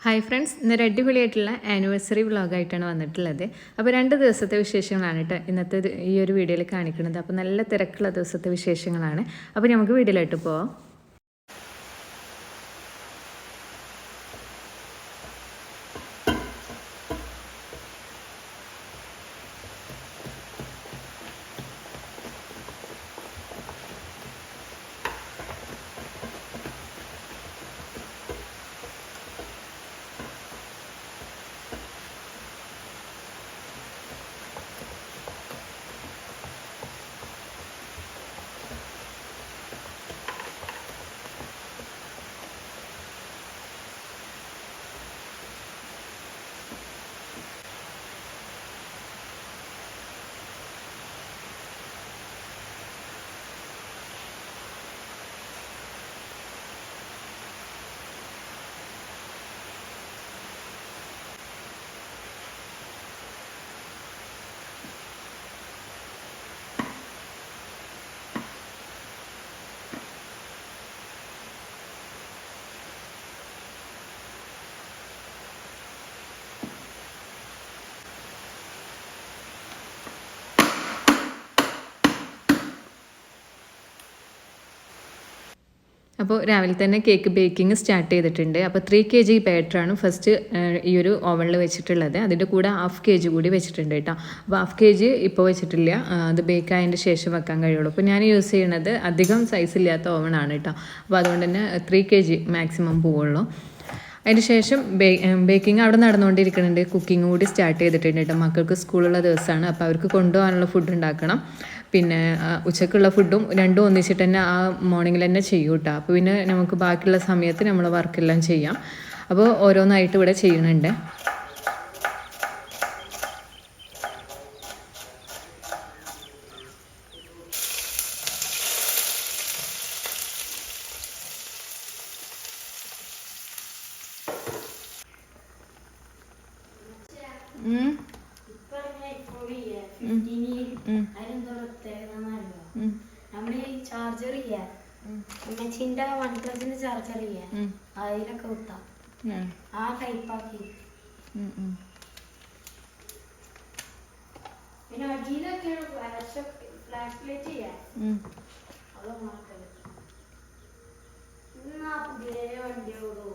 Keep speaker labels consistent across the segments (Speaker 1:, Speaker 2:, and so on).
Speaker 1: Hi friends, ഇന്നൊരു അടിപൊളിയായിട്ടുള്ള anniversary വ്ളോഗായിട്ടാണ് വന്നിട്ടുള്ളത്. അപ്പോൾ 2 ദിവസത്തെ വിശേഷങ്ങളാണ് കേട്ടോ ഇന്നത്തെ ഈ ഒരു വീഡിയോയിൽ കാണിക്കുന്നത്. അപ്പോൾ നല്ല തിരക്കുള്ള ദിവസത്തെ വിശേഷങ്ങളാണ്. അപ്പോൾ നമുക്ക് വീഡിയോയിലോട്ട് പോവാം. അപ്പോൾ രാവിലെ തന്നെ കേക്ക് ബേക്കിംഗ് സ്റ്റാർട്ട് ചെയ്തിട്ടുണ്ട്. അപ്പോൾ 3 kg ബാറ്ററാണ് ഫസ്റ്റ് ഈ ഒരു ഓവനിൽ വെച്ചിട്ടുള്ളത്. അതിൻ്റെ കൂടെ 1/2 kg കൂടി വെച്ചിട്ടുണ്ട് കേട്ടോ. അപ്പോൾ 1/2 kg ഇപ്പോൾ വെച്ചിട്ടില്ല, അത് ബേക്ക് ആയതിൻ്റെ ശേഷം വെക്കാൻ കഴിയുള്ളൂ. അപ്പോൾ ഞാൻ യൂസ് ചെയ്യുന്നത് അധികം സൈസ് ഇല്ലാത്ത ഓവനാണ് കേട്ടോ. അപ്പോൾ അതുകൊണ്ട് തന്നെ 3 kg മാക്സിമം പോവുള്ളൂ. അതിന് ശേഷം ബേക്കിംഗ് അവിടെ നടന്നുകൊണ്ടിരിക്കുന്നുണ്ട്. കുക്കിംഗ് കൂടി സ്റ്റാർട്ട് ചെയ്തിട്ടുണ്ട് കേട്ടോ. മക്കൾക്ക് സ്കൂളുള്ള ദിവസമാണ്, അപ്പോൾ അവർക്ക് കൊണ്ടുപോകാനുള്ള ഫുഡ് ഉണ്ടാക്കണം. പിന്നെ ഉച്ചക്കുള്ള ഫുഡും രണ്ടും ഒന്നിച്ചിട്ട് തന്നെ ആ മോർണിംഗിൽ തന്നെ ചെയ്യും കേട്ടോ. അപ്പോൾ പിന്നെ നമുക്ക് ബാക്കിയുള്ള സമയത്ത് നമ്മൾ വർക്കെല്ലാം ചെയ്യാം. അപ്പോൾ ഓരോന്നായിട്ട് ഇവിടെ ചെയ്യുന്നുണ്ട്.
Speaker 2: നമ്മുടെ ഈ ചാർജർ അമ്മച്ചിന്റെ OnePlus ചാർജർ അതിലൊക്കെ കുത്താം. ആ ടൈപ്പാക്കി പിന്നെ അടിയിലൊക്കെ ഫ്ലാഷ് ലൈറ്റ് അത് മാറ്റം പുതിയ വണ്ടിയോടൂ.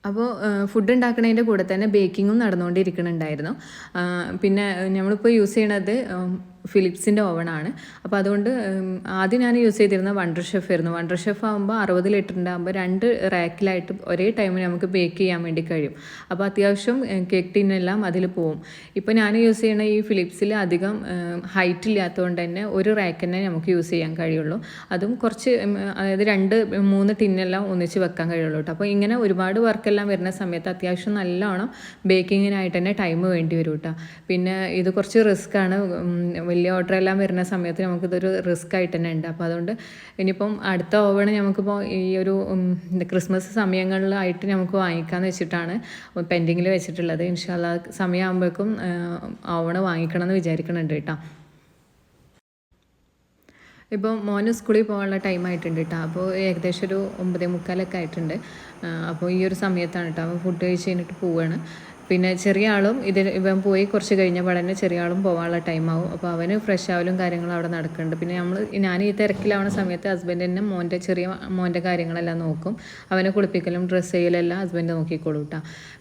Speaker 1: അപ്പോൾ ഫുഡ് ഉണ്ടാക്കുന്നതിൻ്റെ കൂടെ തന്നെ ബേക്കിങ്ങും നടന്നുകൊണ്ടിരിക്കുന്നുണ്ടായിരുന്നു. പിന്നെ നമ്മളിപ്പോൾ യൂസ് ചെയ്യണത് ഫിലിപ്സിൻ്റെ ഓവനാണ്. അപ്പോൾ അതുകൊണ്ട് ആദ്യം ഞാൻ യൂസ് ചെയ്തിരുന്ന വണ്ടർ ഷെഫ് ആയിരുന്നു. വണ്ടർ ഷെഫ് ആകുമ്പോൾ 60 ലിറ്ററിൻ്റെ ആകുമ്പോൾ 2 റാക്കിലായിട്ട് ഒരേ ടൈമിൽ നമുക്ക് ബേക്ക് ചെയ്യാൻ വേണ്ടി കഴിയും. അപ്പോൾ അത്യാവശ്യം കേക്ക് ടിന്നെല്ലാം അതിൽ പോവും. ഇപ്പോൾ ഞാൻ യൂസ് ചെയ്യുന്ന ഈ ഫിലിപ്സിൽ അധികം ഹൈറ്റ് ഇല്ലാത്തതുകൊണ്ട് തന്നെ ഒരു റാക്ക് തന്നെ നമുക്ക് യൂസ് ചെയ്യാൻ കഴിയുള്ളൂ. അതും കുറച്ച് അതായത് 2-3 ടിന്നെല്ലാം ഒന്നിച്ച് വെക്കാൻ കഴിയുള്ളൂ കേട്ടോ. അപ്പോൾ ഇങ്ങനെ ഒരുപാട് വർക്കെല്ലാം വരുന്ന സമയത്ത് അത്യാവശ്യം നല്ലോണം ബേക്കിങ്ങിനായിട്ട് തന്നെ ടൈം വേണ്ടി വരും കേട്ടോ. പിന്നെ ഇത് കുറച്ച് റിസ്ക്കാണ്. വലിയ ഓർഡറെല്ലാം വരുന്ന സമയത്ത് നമുക്കിതൊരു റിസ്ക് ആയിട്ട് തന്നെ ഉണ്ട്. അപ്പോൾ അതുകൊണ്ട് ഇനിയിപ്പം അടുത്ത ഓവൺ നമുക്കിപ്പോൾ ഈ ഒരു ക്രിസ്മസ് സമയങ്ങളിലായിട്ട് നമുക്ക് വാങ്ങിക്കാമെന്ന് വെച്ചിട്ടാണ് പെൻഡിങ്ങിൽ വെച്ചിട്ടുള്ളത്. ഇൻഷാ അല്ലാഹ് സമയമാകുമ്പോഴേക്കും ഓവൺ വാങ്ങിക്കണം എന്ന് വിചാരിക്കുന്നുണ്ട് കേട്ടോ. ഇപ്പോൾ മോന് സ്കൂളിൽ പോകാനുള്ള ടൈം ആയിട്ടുണ്ട് കേട്ടോ. അപ്പോൾ ഏകദേശം ഒരു 9:45 ആയിട്ടുണ്ട്. അപ്പോൾ ഈ ഒരു സമയത്താണ് കേട്ടോ. അപ്പോൾ ഫുഡ് കഴിച്ച് കഴിഞ്ഞിട്ട് പോവുകയാണ്. പിന്നെ ചെറിയ ആളും ഇവൻ പോയി കുറച്ച് കഴിഞ്ഞപ്പോൾ തന്നെ ചെറിയ ആളും പോകാനുള്ള ടൈമാവും. അപ്പോൾ അവന് ഫ്രഷ് ആവലും കാര്യങ്ങളും അവിടെ നടക്കുന്നുണ്ട്. പിന്നെ ഞാൻ ഈ തിരക്കിലാവുന്ന സമയത്ത് ഹസ്ബൻഡ് തന്നെ ചെറിയ മോൻ്റെ കാര്യങ്ങളെല്ലാം നോക്കും. അവനെ കുളിപ്പിക്കലും ഡ്രസ്സ് ചെയ്യലും എല്ലാം ഹസ്ബൻഡ് നോക്കിക്കോളൂ കേട്ടോ.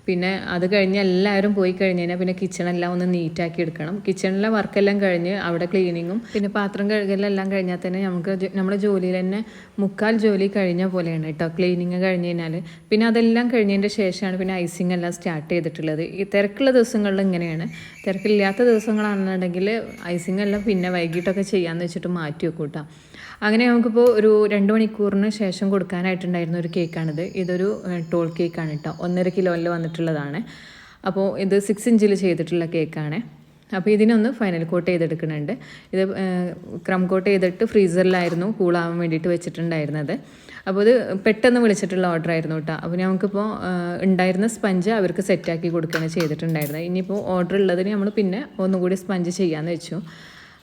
Speaker 1: പിന്നെ അത് കഴിഞ്ഞ് എല്ലാവരും പോയി കഴിഞ്ഞ് കഴിഞ്ഞാൽ പിന്നെ കിച്ചണെല്ലാം ഒന്ന് നീറ്റാക്കി എടുക്കണം. കിച്ചണിലെ വർക്കെല്ലാം കഴിഞ്ഞ് അവിടെ ക്ലീനിങ്ങും പിന്നെ പാത്രം കഴുകലെല്ലാം കഴിഞ്ഞാൽ തന്നെ നമ്മുടെ ജോലിയിൽ തന്നെ മുക്കാൽ ജോലി കഴിഞ്ഞ പോലെയാണ് കേട്ടോ. ക്ലീനിങ് കഴിഞ്ഞ് കഴിഞ്ഞാൽ പിന്നെ അതെല്ലാം കഴിഞ്ഞതിൻ്റെ ശേഷമാണ് പിന്നെ ഐസിങ് എല്ലാം സ്റ്റാർട്ട് ചെയ്തിട്ടുള്ളത്. ഈ തിരക്കുള്ള ദിവസങ്ങളിൽ ഇങ്ങനെയാണ്. തിരക്കില്ലാത്ത ദിവസങ്ങളാണെന്നുണ്ടെങ്കിൽ ഐസിങ് എല്ലാം പിന്നെ വൈകിട്ടൊക്കെ ചെയ്യാമെന്ന് വെച്ചിട്ട് മാറ്റി വെക്കും കേട്ടോ. അങ്ങനെ നമുക്കിപ്പോൾ ഒരു 2 മണിക്കൂറിന് ശേഷം കൊടുക്കാനായിട്ടുണ്ടായിരുന്ന ഒരു കേക്കാണിത്. ഇതൊരു ടോൾ കേക്കാണ് കേട്ടോ. 1.5 കിലോയിൽ വന്നിട്ടുള്ളതാണ്. അപ്പോൾ ഇത് 6 ഇഞ്ചിൽ ചെയ്തിട്ടുള്ള കേക്കാണ്. അപ്പോൾ ഇതിനൊന്ന് ഫൈനൽ കോട്ട് ചെയ്തെടുക്കുന്നുണ്ട്. ഇത് ക്രം കോട്ട് ചെയ്തിട്ട് ഫ്രീസറിലായിരുന്നു കൂളാവാൻ വേണ്ടിയിട്ട് വെച്ചിട്ടുണ്ടായിരുന്നത്. അപ്പോൾ ഇത് പെട്ടെന്ന് വിളിച്ചിട്ടുള്ള ഓർഡർ ആയിരുന്നു കേട്ടോ. അപ്പോൾ നമുക്കിപ്പോൾ ഉണ്ടായിരുന്ന സ്പഞ്ച് അവർക്ക് സെറ്റാക്കി കൊടുക്കുകയാണ് ചെയ്തിട്ടുണ്ടായിരുന്നത്. ഇനിയിപ്പോൾ ഓർഡർ ഉള്ളതിന് നമ്മൾ പിന്നെ ഒന്നുകൂടി സ്പഞ്ച് ചെയ്യാമെന്ന് വെച്ചു.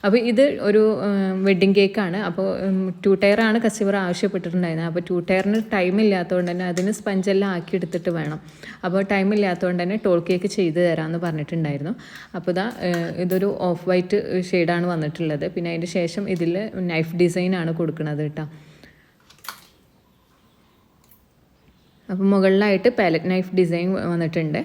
Speaker 1: അപ്പോൾ ഇത് ഒരു വെഡ്ഡിങ് കേക്കാണ്. അപ്പോൾ 2 ടയറാണ് കസ്റ്റമർ ആവശ്യപ്പെട്ടിട്ടുണ്ടായിരുന്നത്. അപ്പോൾ 2 ടയറിന് ടൈം ഇല്ലാത്തതുകൊണ്ട് തന്നെ അതിന് സ്പഞ്ചെല്ലാം ആക്കി എടുത്തിട്ട് വേണം. അപ്പോൾ ടൈം ഇല്ലാത്തതുകൊണ്ട് തന്നെ ടോൾ കേക്ക് ചെയ്ത് തരാമെന്ന് പറഞ്ഞിട്ടുണ്ടായിരുന്നു. അപ്പോൾ ഇതൊരു ഓഫ് വൈറ്റ് ഷെയ്ഡാണ് വന്നിട്ടുള്ളത്. പിന്നെ അതിൻ്റെ ശേഷം ഇതിൽ നൈഫ് ഡിസൈനാണ് കൊടുക്കുന്നത് കേട്ടോ. അപ്പോൾ മുകളിലായിട്ട് പാലറ്റ് നൈഫ് ഡിസൈൻ വന്നിട്ടുണ്ട്.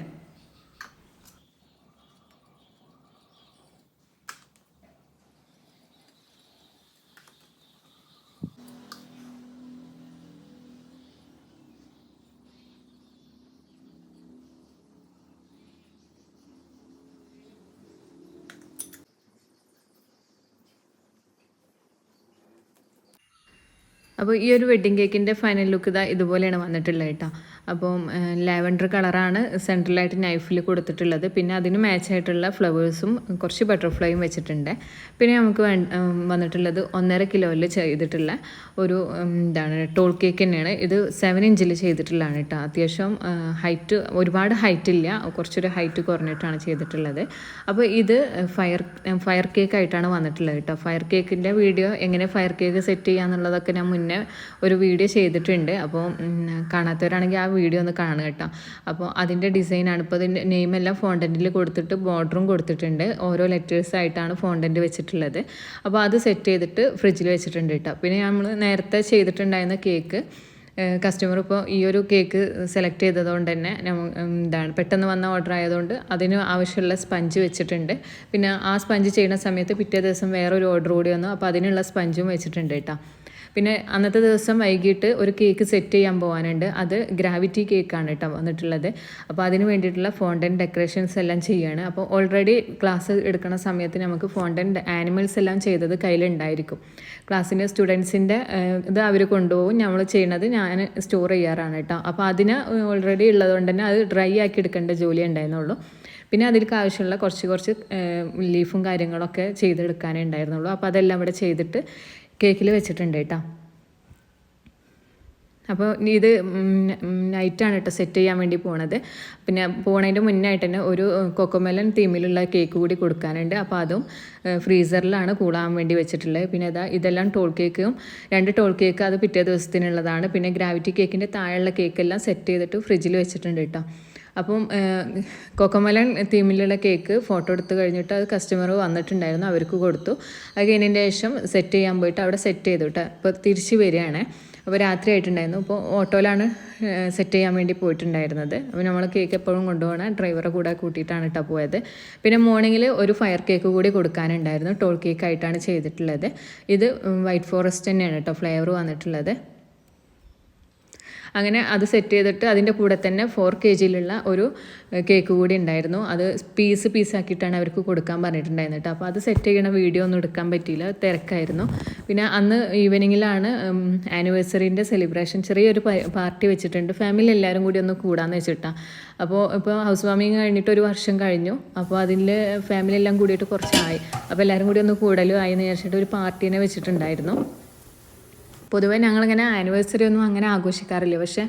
Speaker 1: അപ്പോൾ ഈ ഒരു വെഡ്ഡിങ് കേക്കിൻ്റെ ഫൈനൽ ലുക്ക് ഇതുപോലെയാണ് വന്നിട്ടുള്ളത് കേട്ടോ. അപ്പം ലാവൻഡർ കളറാണ് സെൻട്രലായിട്ട് നൈഫിൽ കൊടുത്തിട്ടുള്ളത്. പിന്നെ അതിന് മാച്ചായിട്ടുള്ള ഫ്ലവേഴ്സും കുറച്ച് ബട്ടർഫ്ലൈയും വെച്ചിട്ടുണ്ട്. പിന്നെ നമുക്ക് വന്നിട്ടുള്ളത് 1.5 കിലോയിൽ ചെയ്തിട്ടുള്ള ഒരു ടോൾ കേക്ക് തന്നെയാണ്. ഇത് 7 ഇഞ്ചിൽ ചെയ്തിട്ടുള്ളതാണ് കേട്ടോ. അത്യാവശ്യം ഒരുപാട് ഹൈറ്റ് ഇല്ല, കുറച്ചൊരു ഹൈറ്റ് കുറഞ്ഞിട്ടാണ് ചെയ്തിട്ടുള്ളത്. അപ്പോൾ ഇത് ഫയർ കേക്ക് ആയിട്ടാണ് വന്നിട്ടുള്ളത് കേട്ടോ. ഫയർ കേക്കിൻ്റെ വീഡിയോ എങ്ങനെ ഫയർ കേക്ക് സെറ്റ് ചെയ്യാന്നുള്ളതൊക്കെ ഞാൻ മുന്നേ ഒരു വീഡിയോ ചെയ്തിട്ടുണ്ട്. അപ്പോൾ കാണാത്തവരാണെങ്കിൽ ആ വീഡിയോ ഒന്ന് കാണുക കേട്ടോ. അപ്പോൾ അതിൻ്റെ ഡിസൈനാണ് ഇപ്പോൾ അതിൻ്റെ നെയിമെല്ലാം ഫോണ്ടൻറ്റിൽ കൊടുത്തിട്ട് ബോർഡറും കൊടുത്തിട്ടുണ്ട്. ഓരോ ലെറ്റേഴ്സ് ആയിട്ടാണ് ഫോണ്ടൻറ്റ് വെച്ചിട്ടുള്ളത്. അപ്പോൾ അത് സെറ്റ് ചെയ്തിട്ട് ഫ്രിഡ്ജിൽ വെച്ചിട്ടുണ്ട് കേട്ടോ. പിന്നെ നമ്മൾ നേരത്തെ ചെയ്തിട്ടുണ്ടായിരുന്ന കേക്ക് കസ്റ്റമർ ഇപ്പോൾ ഈ ഒരു കേക്ക് സെലക്ട് ചെയ്തതുകൊണ്ട് തന്നെ പെട്ടെന്ന് വന്ന ഓർഡർ ആയതുകൊണ്ട് അതിന് ആവശ്യമുള്ള സ്പഞ്ച് വെച്ചിട്ടുണ്ട്. പിന്നെ ആ സ്പഞ്ച് ചെയ്യുന്ന സമയത്ത് പിറ്റേ ദിവസം വേറൊരു ഓർഡർ കൂടി വന്നു. അപ്പോൾ അതിനുള്ള സ്പഞ്ചും വെച്ചിട്ടുണ്ട് കേട്ടോ. പിന്നെ അന്നത്തെ ദിവസം വൈകിട്ട് ഒരു കേക്ക് സെറ്റ് ചെയ്യാൻ പോകാനുണ്ട്. അത് ഗ്രാവിറ്റി കേക്കാണ് കേട്ടോ വന്നിട്ടുള്ളത്. അപ്പോൾ അതിന് വേണ്ടിയിട്ടുള്ള ഫോണ്ടൻ ഡെക്കറേഷൻസ് എല്ലാം ചെയ്യുകയാണ്. അപ്പോൾ ഓൾറെഡി ക്ലാസ് എടുക്കുന്ന സമയത്ത് നമുക്ക് ഫോണ്ടൻ ആനിമൽസ് എല്ലാം ചെയ്തത് കയ്യിലുണ്ടായിരിക്കും. ക്ലാസ്സിൻ്റെ സ്റ്റുഡൻസിൻ്റെ ഇത് അവർ കൊണ്ടുപോകും. നമ്മൾ ചെയ്യണത് ഞാൻ സ്റ്റോർ ചെയ്യാറാണ് കേട്ടോ. അപ്പോൾ അതിന് ഓൾറെഡി ഉള്ളതുകൊണ്ട് തന്നെ അത് ഡ്രൈ ആക്കി എടുക്കേണ്ട ജോലി ഉണ്ടായിരുന്നുള്ളൂ. പിന്നെ അതിലേക്ക് ആവശ്യമുള്ള കുറച്ച് ലീഫും കാര്യങ്ങളൊക്കെ ചെയ്തെടുക്കാനേ ഉണ്ടായിരുന്നുള്ളൂ. അപ്പോൾ അതെല്ലാം ഇവിടെ ചെയ്തിട്ട് കേക്കിൽ വെച്ചിട്ടുണ്ട് കേട്ടോ. അപ്പോൾ ഇത് നൈറ്റാണ് കേട്ടോ സെറ്റ് ചെയ്യാൻ വേണ്ടി പോണത്. പിന്നെ പോണതിൻ്റെ മുന്നായിട്ട് തന്നെ ഒരു കൊക്കോമെലൻ തീമിലുള്ള കേക്ക് കൂടി കൊടുക്കാനുണ്ട്. അപ്പോൾ അതും ഫ്രീസറിലാണ് കൂടാൻ വേണ്ടി വെച്ചിട്ടുള്ളത്. പിന്നെ ഇതെല്ലാം ടോൾ കേക്കും 2 ടോൾ കേക്ക് അത് പിറ്റേ ദിവസത്തിനുള്ളതാണ്. പിന്നെ ഗ്രാവിറ്റി കേക്കിൻ്റെ താഴെയുള്ള കേക്കെല്ലാം സെറ്റ് ചെയ്തിട്ട് ഫ്രിഡ്ജിൽ വെച്ചിട്ടുണ്ട് കേട്ടോ. അപ്പം കൊക്കോമെലൻ തീമിലുള്ള കേക്ക് ഫോട്ടോ എടുത്ത് കഴിഞ്ഞിട്ട് അത് കസ്റ്റമർ വന്നിട്ടുണ്ടായിരുന്നു, അവർക്ക് കൊടുത്തു. അത് കഴിഞ്ഞതിന് ശേഷം സെറ്റ് ചെയ്യാൻ പോയിട്ട് അവിടെ സെറ്റ് ചെയ്തു കേട്ടോ. ഇപ്പോൾ തിരിച്ച് വരികയാണ്. അപ്പോൾ രാത്രി ആയിട്ടുണ്ടായിരുന്നു. അപ്പോൾ ഓട്ടോയിലാണ് സെറ്റ് ചെയ്യാൻ വേണ്ടി പോയിട്ടുണ്ടായിരുന്നത്. അപ്പോൾ നമ്മൾ കേക്ക് എപ്പോഴും കൊണ്ടുപോകണം ഡ്രൈവറെ കൂടെ കൂട്ടിയിട്ടാണ് കേട്ടോ പോയത്. പിന്നെ മോർണിംഗിൽ ഒരു ഫയർ കേക്ക് കൂടി കൊടുക്കാനുണ്ടായിരുന്നു. ടോൾ കേക്ക് ആയിട്ടാണ് ചെയ്തിട്ടുള്ളത്. ഇത് വൈറ്റ് ഫോറസ്റ്റ് തന്നെയാണ് കേട്ടോ ഫ്ലേവർ വന്നിട്ടുള്ളത്. അങ്ങനെ അത് സെറ്റ് ചെയ്തിട്ട് അതിൻ്റെ കൂടെ തന്നെ 4 kgയിലുള്ള ഒരു കേക്ക് കൂടി ഉണ്ടായിരുന്നു. അത് പീസാക്കിയിട്ടാണ് അവർക്ക് കൊടുക്കാൻ പറഞ്ഞിട്ടുണ്ടായിരുന്നത് കേട്ടോ. അപ്പോൾ അത് സെറ്റ് ചെയ്യണ വീഡിയോ ഒന്നും എടുക്കാൻ പറ്റിയില്ല, തിരക്കായിരുന്നു. പിന്നെ അന്ന് ഈവനിങ്ങിലാണ് ആനിവേഴ്സറിൻ്റെ സെലിബ്രേഷൻ, ചെറിയൊരു പാർട്ടി വെച്ചിട്ടുണ്ട്. ഫാമിലി എല്ലാവരും കൂടി ഒന്ന് കൂടാന്ന് വെച്ചിട്ടാണ്. ഇപ്പോൾ ഹൗസ് വാമിങ് കഴിഞ്ഞിട്ട് 1 വർഷം കഴിഞ്ഞു. അപ്പോൾ അതിൽ ഫാമിലി എല്ലാം കൂടിയിട്ട് കുറച്ചായി. അപ്പോൾ എല്ലാവരും കൂടി ഒന്ന് കൂടലും ആയി എന്ന് വിചാരിച്ചിട്ട് ഒരു പാർട്ടീനെ വെച്ചിട്ടുണ്ടായിരുന്നു. പൊതുവെ ഞങ്ങളിങ്ങനെ ആനിവേഴ്സറി ഒന്നും അങ്ങനെ ആഘോഷിക്കാറില്ല. പക്ഷേ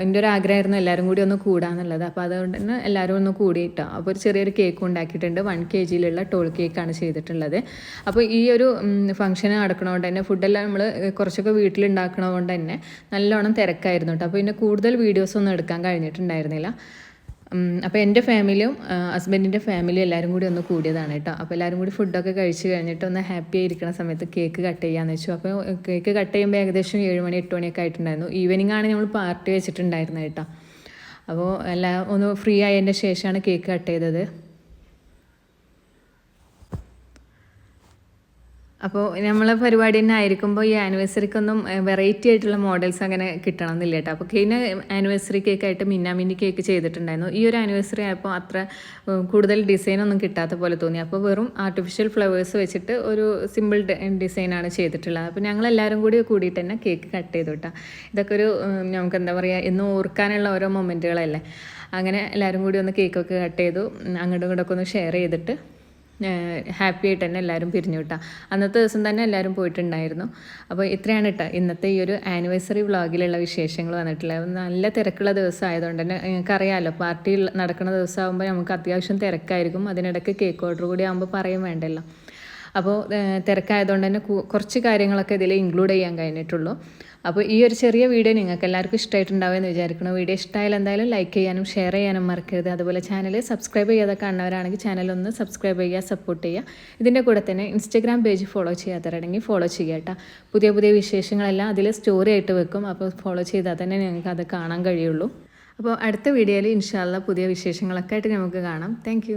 Speaker 1: എൻ്റെ ഒരു ആഗ്രഹമായിരുന്നു എല്ലാവരും കൂടി ഒന്ന് കൂടാന്നുള്ളത്. അപ്പോൾ അതുകൊണ്ട് തന്നെ എല്ലാവരും ഒന്ന് കൂടിയിട്ടോ. അപ്പോൾ ഒരു ചെറിയൊരു കേക്ക് ഉണ്ടാക്കിയിട്ടുണ്ട്. 1 kgയിലുള്ള ടോൾ കേക്കാണ് ചെയ്തിട്ടുള്ളത്. അപ്പോൾ ഈ ഒരു ഫംഗ്ഷൻ നടക്കണതുകൊണ്ട് തന്നെ ഫുഡെല്ലാം നമ്മൾ കുറച്ചൊക്കെ വീട്ടിലുണ്ടാക്കണതുകൊണ്ട് തന്നെ നല്ലോണം തിരക്കായിരുന്നു കേട്ടോ. അപ്പോൾ പിന്നെ കൂടുതൽ വീഡിയോസൊന്നും എടുക്കാൻ കഴിഞ്ഞിട്ടുണ്ടായിരുന്നില്ല. അപ്പോൾ എൻ്റെ ഫാമിലിയും ഹസ്ബൻഡിൻ്റെ ഫാമിലിയും എല്ലാവരും കൂടി ഒന്ന് കൂടിയതാണ് കേട്ടോ. അപ്പോൾ എല്ലാവരും കൂടി ഫുഡൊക്കെ കഴിച്ച് കഴിഞ്ഞിട്ട് ഒന്ന് ഹാപ്പി ആയിരിക്കുന്ന സമയത്ത് കേക്ക് കട്ട് ചെയ്യാമെന്ന് വെച്ചു. അപ്പോൾ കേക്ക് കട്ട് ചെയ്യുമ്പോൾ ഏകദേശം 7 മണി 8 മണിയൊക്കെ ആയിട്ടുണ്ടായിരുന്നു. ഈവനിങ് ആണ് നമ്മൾ പാർട്ടി വെച്ചിട്ടുണ്ടായിരുന്നത് കേട്ടോ. അപ്പോൾ എല്ലാം ഒന്ന് ഫ്രീ ആയതിൻ്റെ ശേഷമാണ് കേക്ക് കട്ട് ചെയ്തത്. അപ്പോൾ നമ്മളെ പരിപാടി തന്നെ ആയിരിക്കുമ്പോൾ ഈ ആനിവേഴ്സറിക്കൊന്നും വെറൈറ്റി ആയിട്ടുള്ള മോഡൽസ് അങ്ങനെ കിട്ടണമെന്നില്ല കേട്ടോ. അപ്പോൾ കഴിഞ്ഞ ആനിവേഴ്സറി കേക്കായിട്ട് മിന്നാമിന്നി കേക്ക് ചെയ്തിട്ടുണ്ടായിരുന്നു. ഈ ഒരു ആനിവേഴ്സറി ആയപ്പോൾ അത്ര കൂടുതൽ ഡിസൈനൊന്നും കിട്ടാത്ത പോലെ തോന്നി. അപ്പോൾ വെറും ആർട്ടിഫിഷ്യൽ ഫ്ലവേഴ്സ് വെച്ചിട്ട് ഒരു സിമ്പിൾ ഡിസൈനാണ് ചെയ്തിട്ടുള്ളത്. അപ്പോൾ ഞങ്ങളെല്ലാവരും കൂടിയിട്ട് തന്നെ കേക്ക് കട്ട് ചെയ്തു കേട്ടോ. ഇതൊക്കെ ഒരു നമുക്ക് എന്താ പറയുക, എന്നും ഓർക്കാനുള്ള ഓരോ മൊമെൻറ്റുകളല്ലേ. അങ്ങനെ എല്ലാവരും കൂടി ഒന്ന് കേക്കൊക്കെ കട്ട് ചെയ്തു, അങ്ങോട്ടും ഇങ്ങോട്ടൊക്കെ ഒന്ന് ഷെയർ ചെയ്തിട്ട് ഹാപ്പി ആയിട്ട് തന്നെ എല്ലാവരും പിരിഞ്ഞു കിട്ടാം. അന്നത്തെ ദിവസം തന്നെ എല്ലാവരും പോയിട്ടുണ്ടായിരുന്നു. അപ്പോൾ ഇത്രയാണ് കേട്ടോ ഇന്നത്തെ ഈ ഒരു ആനിവേഴ്സറി വ്ളോഗിലുള്ള വിശേഷങ്ങൾ വന്നിട്ടുള്ളത്. നല്ല തിരക്കുള്ള ദിവസം ആയതുകൊണ്ട് തന്നെ നിങ്ങൾക്കറിയാമല്ലോ, പാർട്ടി നടക്കുന്ന ദിവസമാകുമ്പോൾ നമുക്ക് അത്യാവശ്യം തിരക്കായിരിക്കും. അതിനിടയ്ക്ക് കേക്ക് ഓർഡർ കൂടി ആകുമ്പോൾ പറയും വേണ്ടല്ലോ. അപ്പോൾ തിരക്കായതുകൊണ്ട് തന്നെ കുറച്ച് കാര്യങ്ങളൊക്കെ ഇതിൽ ഇൻക്ലൂഡ് ചെയ്യാൻ കഴിഞ്ഞിട്ടുള്ളൂ. അപ്പോൾ ഈ ഒരു ചെറിയ വീഡിയോ നിങ്ങൾക്ക് എല്ലാവർക്കും ഇഷ്ടമായിട്ടുണ്ടാവുമെന്ന് വിചാരിക്കുന്നു. വീഡിയോ ഇഷ്ടമായാലും എന്തായാലും ലൈക്ക് ചെയ്യാനും ഷെയർ ചെയ്യാനും മറക്കരുത്. അതുപോലെ ചാനൽ സബ്സ്ക്രൈബ് ചെയ്യാതെ കാണുന്നവരാണെങ്കിൽ ചാനലൊന്ന് സബ്സ്ക്രൈബ് ചെയ്യുക, സപ്പോർട്ട് ചെയ്യുക. ഇതിൻ്റെ കൂടെ തന്നെ ഇൻസ്റ്റഗ്രാം പേജ് ഫോളോ ചെയ്യാത്തവരാണെങ്കിൽ ഫോളോ ചെയ്യുക കേട്ടോ. പുതിയ പുതിയ വിശേഷങ്ങളെല്ലാം അതിൽ സ്റ്റോറി ആയിട്ട് വെക്കും. അപ്പോൾ ഫോളോ ചെയ്താൽ തന്നെ നിങ്ങൾക്ക് അത് കാണാൻ കഴിയുള്ളൂ. അപ്പോൾ അടുത്ത വീഡിയോയിൽ ഇൻഷാ അല്ലാഹ് പുതിയ വിശേഷങ്ങളൊക്കെ ആയിട്ട് നമുക്ക് കാണാം. താങ്ക്